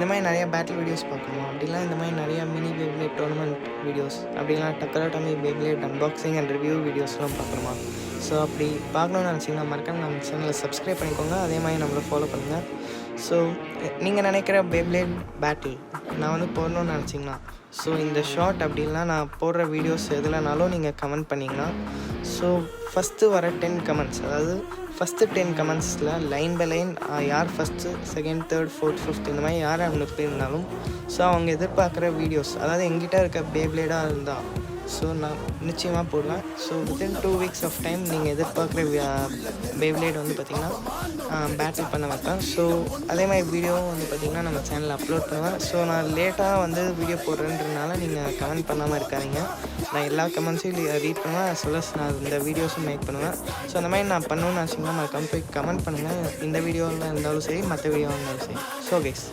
இந்த மாதிரி நிறையா பேட்டில் வீடியோஸ் பார்க்கணுமா அப்படிலாம் இந்த மாதிரி நிறையா மினி பேப்ளேட் டோர்னமெண்ட் வீடியோஸ் அப்படிலாம் டக்கராட்டமி பேப்ளேட் அன்பாக்சிங் அண்ட் ரிவ்யூ வீடியோஸ்லாம் பார்க்கணுமா? ஸோ அப்படி பார்க்கணுன்னு நினச்சிங்கன்னா மறக்காம நம்ம சேனலை சப்ஸ்கிரைப் பண்ணிக்கோங்க. அதே மாதிரி நம்மளை ஃபாலோ பண்ணுங்கள். ஸோ நீங்கள் நினைக்கிற பேப்ளேட் பேட்டில் நான் வந்து போடணுன்னு நினச்சிங்கன்னா ஸோ இந்த ஷார்ட் அப்படின்லாம் நான் போடுற வீடியோஸ் எதுலனாலும் நீங்கள் கமெண்ட் பண்ணிங்கன்னா ஸோ ஃபஸ்ட்டு வர 10 கமெண்ட்ஸ், அதாவது ஃபஸ்ட்டு 10 கமெண்ட்ஸில் லைன் பை லைன் யார் first, second, third, fourth, fifth இந்த மாதிரி யார் அனுப்பியிருந்தாலும் ஸோ அவங்க எதிர்பார்க்குற வீடியோஸ், அதாவது எங்கிட்ட இருக்க பேப்ளேடாக இருந்தால் ஸோ நான் நிச்சயமாக போடுவேன். So within 2 weeks of time நீங்கள் எதிர்பார்க்குற பேப்ளேட் வந்து பார்த்திங்கன்னா பேட்டில் பண்ண வைப்பேன். ஸோ அதே மாதிரி வீடியோவும் வந்து பார்த்திங்கன்னா நம்ம சேனலில் அப்லோட் பண்ணுவேன். ஸோ நான் லேட்டாக வந்து வீடியோ போடுறேன்றதுனால நீங்கள் கமெண்ட் பண்ணாமல் இருக்காதீங்க. நான் எல்லா கமெண்ட்ஸையும் ரீட் பண்ணுவேன், as well as நான் இந்த வீடியோஸும் மேக் பண்ணுவேன். ஸோ அந்த மாதிரி நான் பண்ணணும்னு நினச்சிங்கன்னா மறக்காம போய் கமெண்ட் பண்ணுங்கள். இந்த வீடியோவில் இருந்தாலும் சரி, மற்ற வீடியோவில் இருந்தாலும் சரி. So guys